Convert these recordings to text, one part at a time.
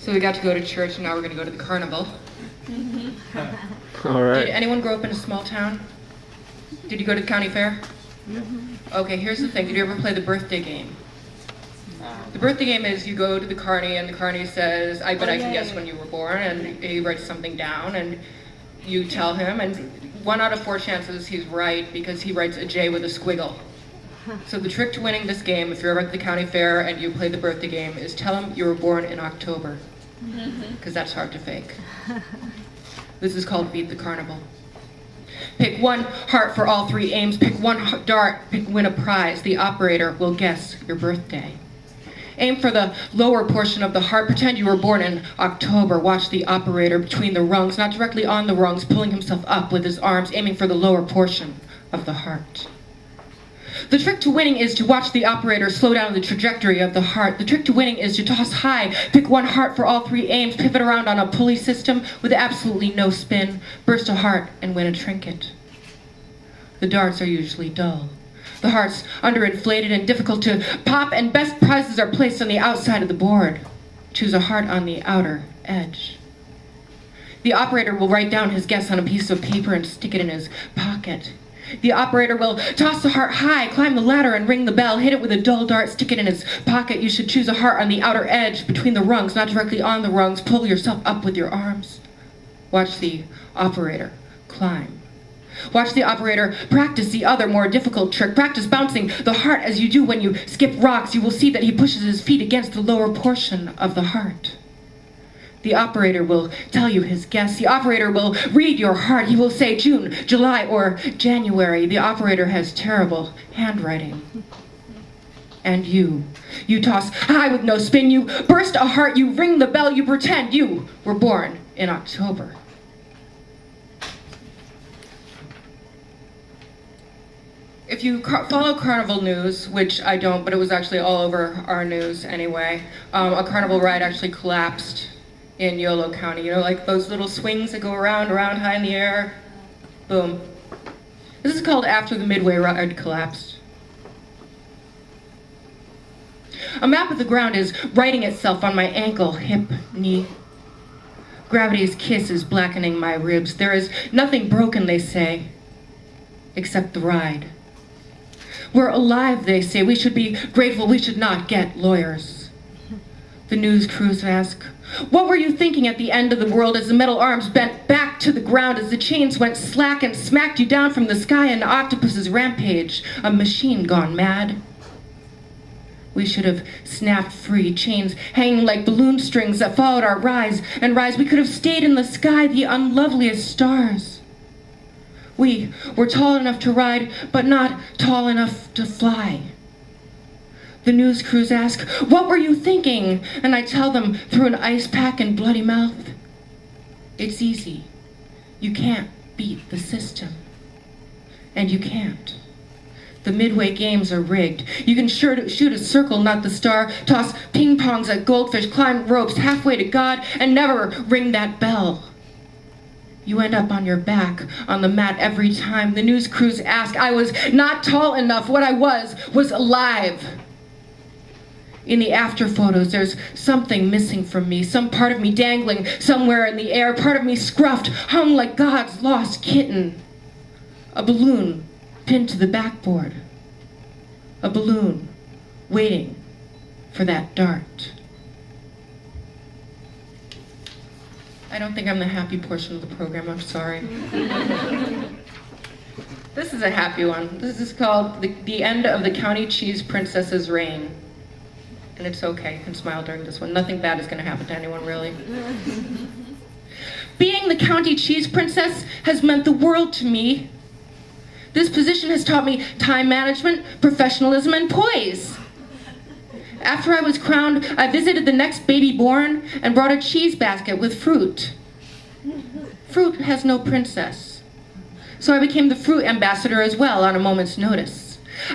So we got to go to church, and now we're going to go to the Carnival. All right. Did anyone grow up in a small town? Did you go to the county fair? Okay, here's the thing. Did you ever play the birthday game? The birthday game is you go to the carny, and the carny says, I bet I can guess when you were born, and he writes something down, and you tell him, and 1 out of 4 chances he's right because he writes a J with a squiggle. So the trick to winning this game, if you're ever at the county fair and you play the birthday game, is tell him you were born in October, because that's hard to fake. This is called Beat the Carnival. Pick 1 heart for all 3 aims. Pick 1 dart. Win a prize. The operator will guess your birthday. Aim for the lower portion of the heart. Pretend you were born in October. Watch the operator between the rungs, not directly on the rungs, pulling himself up with his arms, aiming for the lower portion of the heart. The trick to winning is to watch the operator slow down the trajectory of the heart. The trick to winning is to toss high, pick 1 heart for all 3 aims, pivot around on a pulley system with absolutely no spin, burst a heart, and win a trinket. The darts are usually dull. The heart's underinflated and difficult to pop, and best prizes are placed on the outside of the board. Choose a heart on the outer edge. The operator will write down his guess on a piece of paper and stick it in his pocket. The operator will toss the heart high, climb the ladder and ring the bell, hit it with a dull dart, stick it in his pocket. You should choose a heart on the outer edge, between the rungs, not directly on the rungs. Pull yourself up with your arms. Watch the operator climb. Watch the operator practice the other, more difficult trick. Practice bouncing the heart as you do when you skip rocks. You will see that he pushes his feet against the lower portion of the heart. The operator will tell you his guess. The operator will read your heart. He will say June, July, or January. The operator has terrible handwriting. And you toss high with no spin. You burst a heart. You ring the bell. You pretend you were born in October. If you follow Carnival news, which I don't, but it was actually all over our news anyway, a Carnival ride actually collapsed in Yolo County. You know, like those little swings that go around high in the air? Boom. This is called after the Midway ride collapsed. A map of the ground is writing itself on my ankle, hip, knee. Gravity's kiss is blackening my ribs. There is nothing broken, they say, except the ride. We're alive, they say. We should be grateful. We should not get lawyers. The news crews ask, what were you thinking at the end of the world as the metal arms bent back to the ground, as the chains went slack and smacked you down from the sky, an octopus's rampage, a machine gone mad? We should have snapped free, chains hanging like balloon strings that followed our rise and rise. We could have stayed in the sky, the unloveliest stars. We were tall enough to ride, but not tall enough to fly. The news crews ask, what were you thinking? And I tell them through an ice pack and bloody mouth, it's easy. You can't beat the system. And you can't. The Midway games are rigged. You can shoot a circle, not the star, toss ping-pongs at goldfish, climb ropes halfway to God, and never ring that bell. You end up on your back on the mat every time. The news crews ask, I was not tall enough. What I was alive. In the after photos, there's something missing from me, some part of me dangling somewhere in the air, part of me scruffed, hung like God's lost kitten. A balloon pinned to the backboard. A balloon waiting for that dart. I don't think I'm the happy portion of the program, I'm sorry. This is a happy one. This is called the End of the County Cheese Princess's Reign. And it's okay, you can smile during this one. Nothing bad is gonna happen to anyone, really. Being the county cheese princess has meant the world to me. This position has taught me time management, professionalism, and poise. After I was crowned, I visited the next baby born and brought a cheese basket with fruit. Fruit has no princess. So I became the fruit ambassador as well on a moment's notice.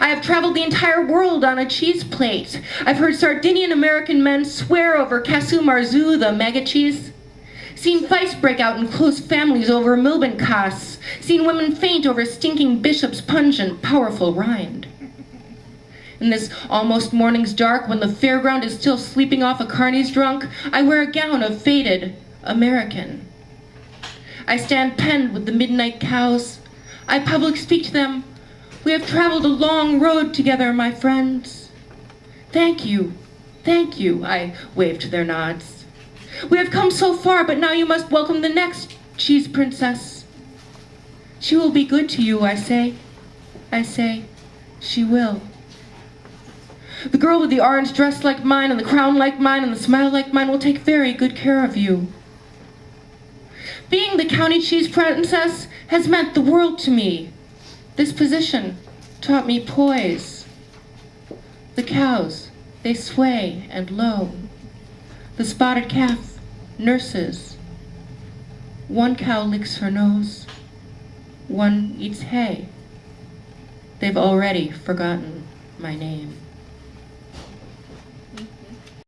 I have traveled the entire world on a cheese plate. I've heard Sardinian American men swear over Casu Marzu, the mega cheese. Seen fights break out in close families over Milbenkas. Seen women faint over stinking bishop's pungent, powerful rind. In this almost morning's dark, when the fairground is still sleeping off a carney's drunk, I wear a gown of faded American. I stand penned with the midnight cows. I public speak to them. We have traveled a long road together, my friends. Thank you, I wave to their nods. We have come so far, but now you must welcome the next cheese princess. She will be good to you, I say. I say, she will. The girl with the orange dress like mine, and the crown like mine, and the smile like mine will take very good care of you. Being the county cheese princess has meant the world to me. This position taught me poise. The cows, they sway and low. The spotted calf nurses. One cow licks her nose. One eats hay. They've already forgotten my name.